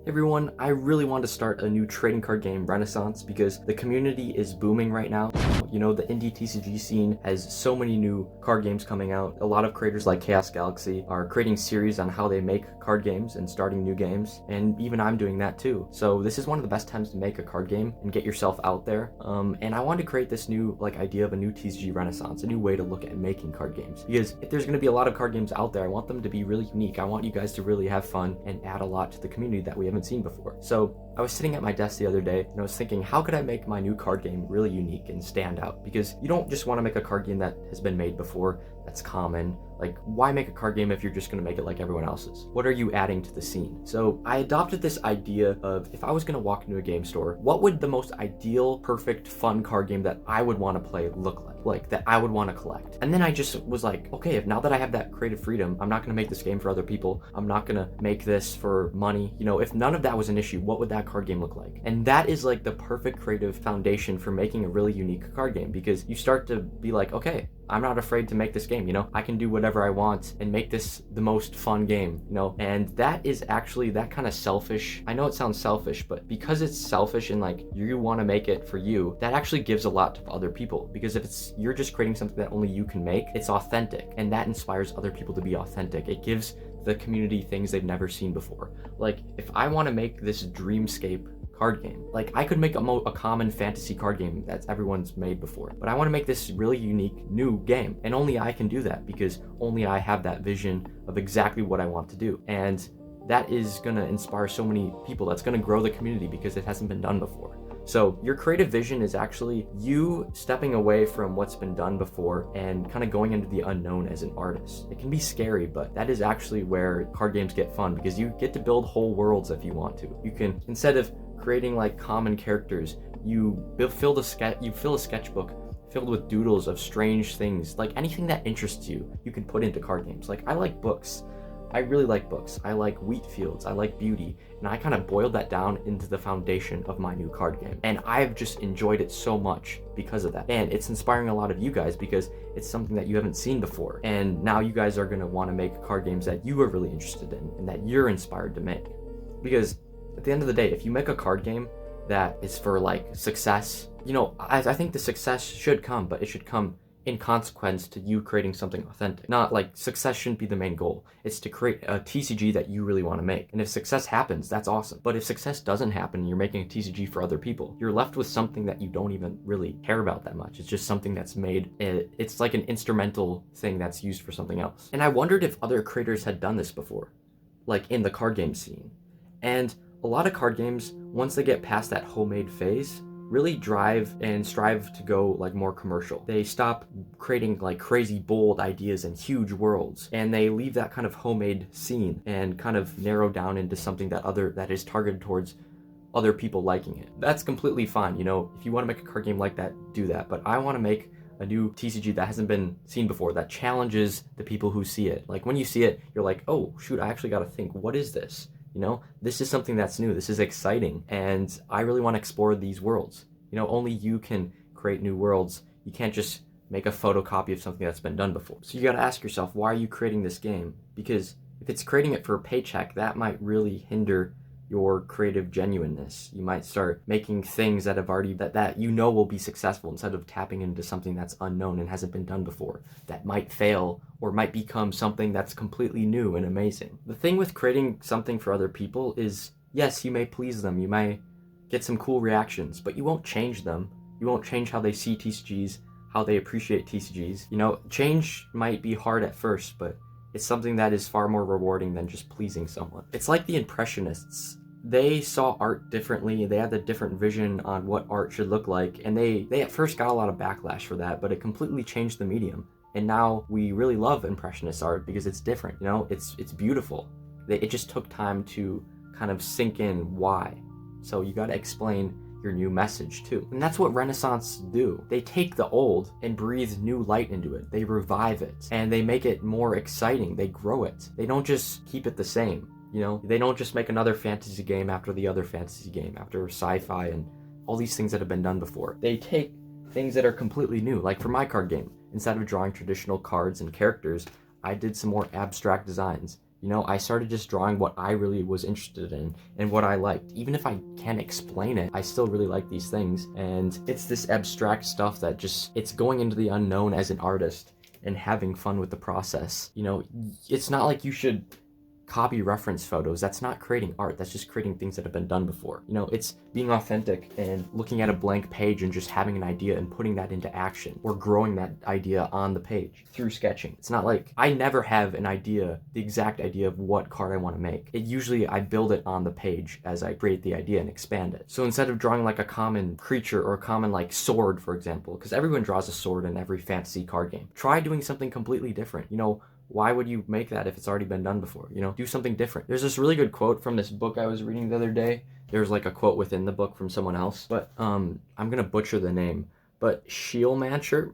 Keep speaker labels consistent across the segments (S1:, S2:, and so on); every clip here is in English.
S1: Everyone, I really want to start a new trading card game renaissance because the community is booming right now. You know, the indie TCG scene has so many new card games coming out. A lot of creators like Chaos Galaxy are creating series on how they make card games and starting new games, and even I'm doing that too. So this is one of the best times to make a card game and get yourself out there. And I want to create this new idea of a new TCG renaissance, a new way to look at making card games. Because if there's going to be a lot of card games out there, I want them to be really unique. I want you guys to really have fun and add a lot to the community that we haven't seen before. So I was sitting at my desk the other day and I was thinking, how could I make my new card game really unique and stand out? Because you don't just want to make a card game that has been made before, that's common. Like, why make a card game if you're just going to make it like everyone else's? What are you adding to the scene? So I adopted this idea of, if I was going to walk into a game store, what would the most ideal, perfect, fun card game that I would want to play look like that I would want to collect? And then I just was like, okay, if now that I have that creative freedom, I'm not going to make this game for other people. I'm not going to make this for money. You know, if none of that was an issue, what would that card game look like? And that is like the perfect creative foundation for making a really unique card game, because you start to be like, okay, I'm not afraid to make this game, you know? I can do whatever I want and make this the most fun game, you know? And that is actually that kind of selfish. I know it sounds selfish, but because it's selfish and like you want to make it for you, that actually gives a lot to other people. Because if it's you're just creating something that only you can make, it's authentic, and that inspires other people to be authentic. It gives the community things they've never seen before. Like, if I want to make this dreamscape card game, like, I could make a common fantasy card game that everyone's made before, but I want to make this really unique new game, and only I can do that because only I have that vision of exactly what I want to do. And that is going to inspire so many people. That's going to grow the community because it hasn't been done before. So your creative vision is actually you stepping away from what's been done before and kind of going into the unknown as an artist. It can be scary, but that is actually where card games get fun, because you get to build whole worlds if you want to. You can, instead of creating like common characters, you fill a sketchbook filled with doodles of strange things. Like, anything that interests you, you can put into card games. Like, I like books. I really like books. I like wheat fields. I like beauty. And I kind of boiled that down into the foundation of my new card game. And I've just enjoyed it so much because of that. And it's inspiring a lot of you guys because it's something that you haven't seen before. And now you guys are going to want to make card games that you are really interested in and that you're inspired to make. Because at the end of the day, if you make a card game that is for like success, you know, I think the success should come, but it should come in consequence to you creating something authentic. Not like, success shouldn't be the main goal. It's to create a TCG that you really want to make. And if success happens, that's awesome. But if success doesn't happen and you're making a TCG for other people, you're left with something that you don't even really care about that much. It's just something that's made, it's like an instrumental thing that's used for something else. And I wondered if other creators had done this before, like in the card game scene. And a lot of card games, once they get past that homemade phase, really drive and strive to go like more commercial. They stop creating like crazy bold ideas and huge worlds, and they leave that kind of homemade scene and kind of narrow down into something that is targeted towards other people liking it. That's completely fine. You know, if you want to make a card game like that, do that. But I want to make a new TCG that hasn't been seen before, that challenges the people who see it. Like, when you see it, you're like, oh shoot, I actually got to think, what is this? You know, this is something that's new. This is exciting. And I really want to explore these worlds. You know, only you can create new worlds. You can't just make a photocopy of something that's been done before. So you got to ask yourself, why are you creating this game? Because if it's creating it for a paycheck, that might really hinder your creative genuineness. You might start making things that have already, that you know will be successful, instead of tapping into something that's unknown and hasn't been done before, that might fail or might become something that's completely new and amazing. The thing with creating something for other people is, yes, you may please them, you may get some cool reactions, but you won't change them. You won't change how they see TCGs, how they appreciate TCGs. You know, change might be hard at first, but it's something that is far more rewarding than just pleasing someone. It's like the Impressionists. They saw art differently. They had a different vision on what art should look like, and they at first got a lot of backlash for that, but it completely changed the medium. And now we really love Impressionist art because it's different. You know, it's beautiful. It just took time to kind of sink in why. So you got to explain your new message too. And that's what Renaissance do. They take the old and breathe new light into it. They revive it and they make it more exciting. They grow it. They don't just keep it the same. You know, they don't just make another fantasy game after the other fantasy game, after sci-fi and all these things that have been done before. They take things that are completely new. Like for my card game, instead of drawing traditional cards and characters, I did some more abstract designs. You know, I started just drawing what I really was interested in and what I liked. Even if I can't explain it, I still really like these things. And it's this abstract stuff that just, it's going into the unknown as an artist and having fun with the process. You know, it's not like you should copy reference photos. That's not creating art. That's just creating things that have been done before. You know, it's being authentic and looking at a blank page and just having an idea and putting that into action, or growing that idea on the page through sketching. It's not like, I never have an idea, the exact idea of what card I want to make. It usually, I build it on the page as I create the idea and expand it. So instead of drawing like a common creature or a common like sword, for example, because everyone draws a sword in every fantasy card game, try doing something completely different. You know, why would you make that if it's already been done before? You know, do something different. There's this really good quote from this book I was reading the other day. There's like a quote within the book from someone else, but I'm gonna butcher the name. But Schielmancher,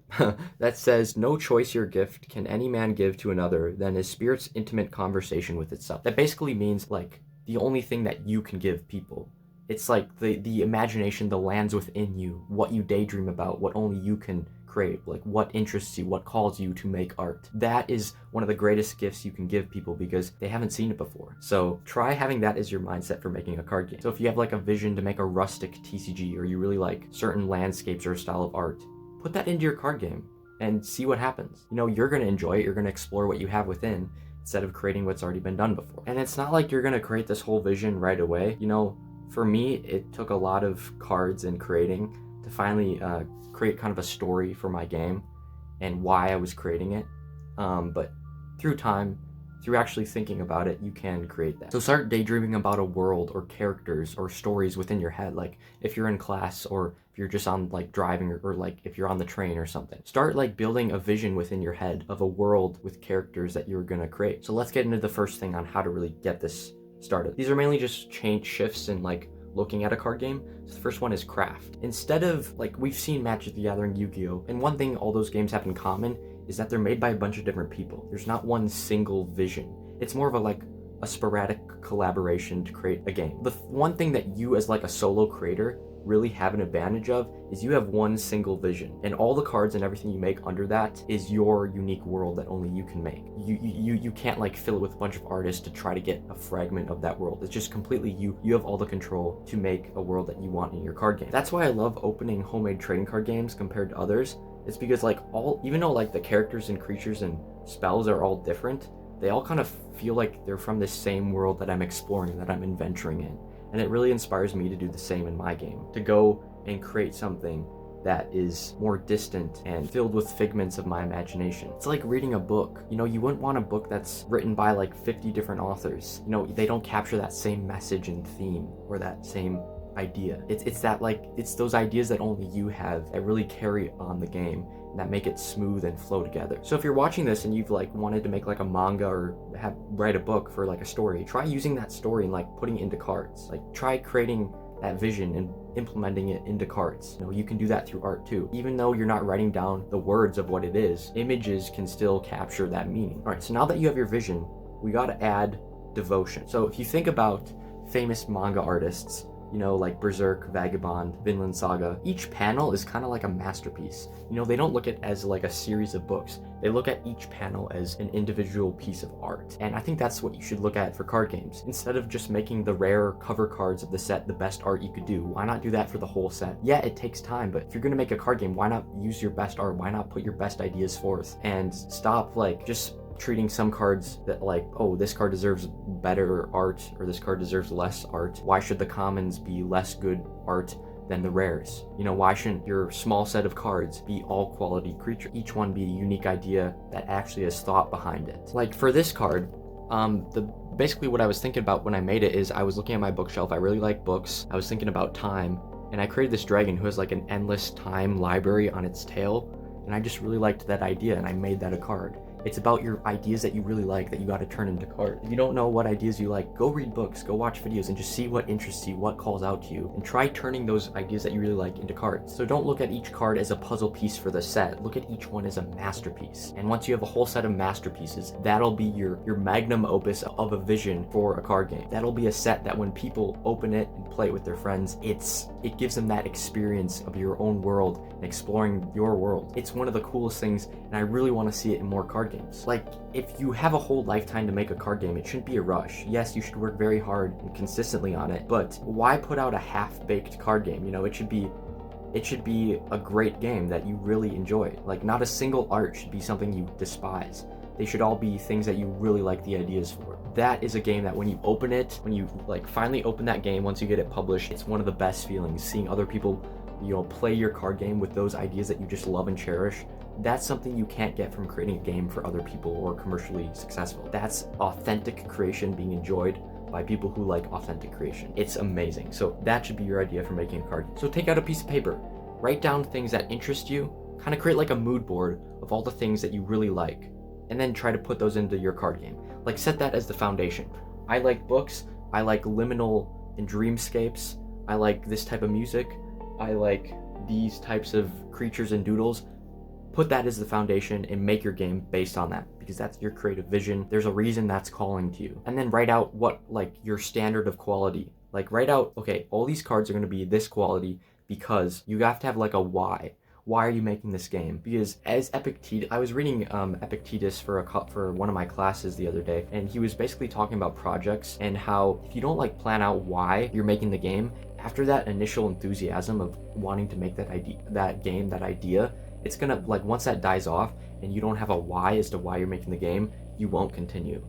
S1: that says, "No choicier gift can any man give to another than his spirit's intimate conversation with itself." That basically means like the only thing that you can give people. It's like the imagination that lands within you, what you daydream about, what only you can create, like what interests you, what calls you to make art. That is one of the greatest gifts you can give people because they haven't seen it before. So try having that as your mindset for making a card game. So if you have like a vision to make a rustic TCG, or you really like certain landscapes or style of art, put that into your card game and see what happens. You know, you're gonna enjoy it, you're gonna explore what you have within instead of creating what's already been done before. And it's not like you're gonna create this whole vision right away. You know, for me, it took a lot of cards and creating to finally create kind of a story for my game and why I was creating it. But through time, through actually thinking about it, you can create that. So start daydreaming about a world or characters or stories within your head. Like if you're in class, or if you're just on like driving, or like if you're on the train or something. Start like building a vision within your head of a world with characters that you're gonna create. So let's get into the first thing on how to really get this started. These are mainly just shifts in like looking at a card game. So the first one is craft. Instead of like, we've seen Magic the Gathering, Yu-Gi-Oh, and one thing all those games have in common is that they're made by a bunch of different people. There's not one single vision. It's more of a sporadic collaboration to create a game. The one thing that you as like a solo creator really have an advantage of is you have one single vision, and all the cards and everything you make under that is your unique world that only you can make. You can't like fill it with a bunch of artists to try to get a fragment of that world. It's just completely you. You have all the control to make a world that you want in your card game. That's why I love opening homemade trading card games compared to others. It's because like even though like the characters and creatures and spells are all different, they all kind of feel like they're from this same world that I'm exploring, that I'm adventuring in. And it really inspires me to do the same in my game, to go and create something that is more distant and filled with figments of my imagination. It's like reading a book. You know, you wouldn't want a book that's written by like 50 different authors. You know, they don't capture that same message and theme or that same idea. It's that like, it's those ideas that only you have that really carry on the game, that make it smooth and flow together. So if you're watching this and you've like wanted to make like a manga or write a book for like a story, try using that story and like putting it into cards. Like try creating that vision and implementing it into cards. You know, you can do that through art too. Even though you're not writing down the words of what it is, images can still capture that meaning. All right, so now that you have your vision, we got to add devotion. So if you think about famous manga artists, you know, like Berserk, Vagabond, Vinland Saga, each panel is kind of like a masterpiece. You know, they don't look at it as like a series of books. They look at each panel as an individual piece of art. And I think that's what you should look at for card games. Instead of just making the rare cover cards of the set the best art you could do, why not do that for the whole set? Yeah, it takes time, but if you're gonna make a card game, why not use your best art? Why not put your best ideas forth? And stop like just treating some cards that like, oh, this card deserves better art or this card deserves less art. Why should the commons be less good art than the rares? You know, why shouldn't your small set of cards be all quality creature? Each one be a unique idea that actually has thought behind it. Like for this card, basically what I was thinking about when I made it is I was looking at my bookshelf. I really like books. I was thinking about time, and I created this dragon who has like an endless time library on its tail, and I just really liked that idea, and I made that a card. It's about your ideas that you really like that you got to turn into cards. If you don't know what ideas you like, go read books, go watch videos, and just see what interests you, what calls out to you, and try turning those ideas that you really like into cards. So don't look at each card as a puzzle piece for the set. Look at each one as a masterpiece. And once you have a whole set of masterpieces, that'll be your magnum opus of a vision for a card game. That'll be a set that when people open it and play it with their friends, it gives them that experience of your own world and exploring your world. It's one of the coolest things, and I really want to see it in more card card games. Like, if you have a whole lifetime to make a card game, it shouldn't be a rush. Yes, you should work very hard and consistently on it, but why put out a half-baked card game? You know, it should be a great game that you really enjoy. Like, not a single art should be something you despise. They should all be things that you really like the ideas for. That is a game that when you open it, when you like finally open that game, once you get it published, it's one of the best feelings, seeing other people, you know, play your card game with those ideas that you just love and cherish. That's something you can't get from creating a game for other people or commercially successful. That's authentic creation being enjoyed by people who like authentic creation. It's amazing. So that should be your idea for making a card game. So take out a piece of paper, write down things that interest you, kind of create like a mood board of all the things that you really like, and then try to put those into your card game. Like, set that as the foundation. I like books, I like liminal and dreamscapes, I like this type of music, I like these types of creatures and doodles. Put that as the foundation and make your game based on that, because that's your creative vision. There's a reason that's calling to you. And then write out what, like, your standard of quality. Like, write out, okay, all these cards are going to be this quality because you have to have like a why. Why are you making this game? Because as Epictetus, I was reading Epictetus for one of my classes the other day, and he was basically talking about projects and how if you don't like plan out why you're making the game, after that initial enthusiasm of wanting to make that idea, it's gonna, like, once that dies off and you don't have a why as to why you're making the game, you won't continue.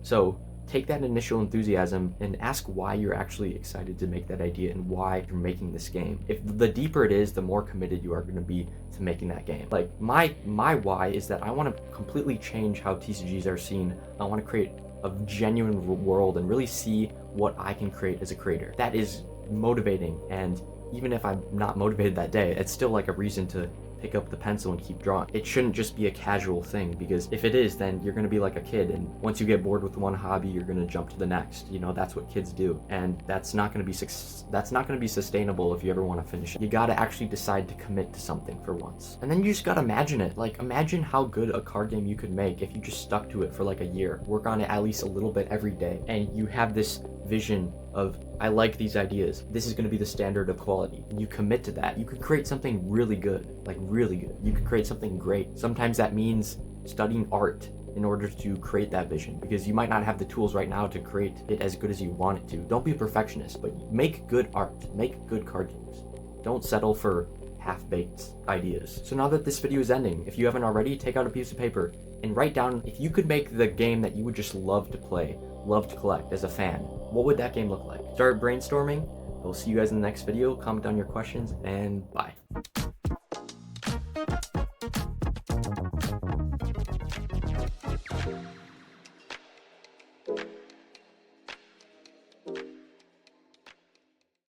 S1: So take that initial enthusiasm and ask why you're actually excited to make that idea and why you're making this game. If the deeper it is, the more committed you are going to be to making that game. Like, my why is that I want to completely change how TCGs are seen. I want to create a genuine world and really see what I can create as a creator. That is motivating, and even if I'm not motivated that day, it's still like a reason to pick up the pencil and keep drawing. It shouldn't just be a casual thing, because if it is, then you're going to be like a kid, and once you get bored with one hobby, you're going to jump to the next. You know, that's what kids do, and that's not going to be sustainable if you ever want to finish it. You got to actually decide to commit to something for once, and then you just got to imagine it. Like, imagine how good a card game you could make if you just stuck to it for like a year, work on it at least a little bit every day, and you have this vision of, I like these ideas, this is going to be the standard of quality, and you commit to that. You could create something really good, like really good. You could create something great. Sometimes that means studying art in order to create that vision, because you might not have the tools right now to create it as good as you want it to. Don't be a perfectionist, but make good art, make good card games. Don't settle for half-baked ideas. So now that this video is ending, if you haven't already, take out a piece of paper and write down, if you could make the game that you would just love to play, love to collect as a fan, what would that game look like? Start brainstorming. We'll see you guys in the next video. Comment down your questions, and bye.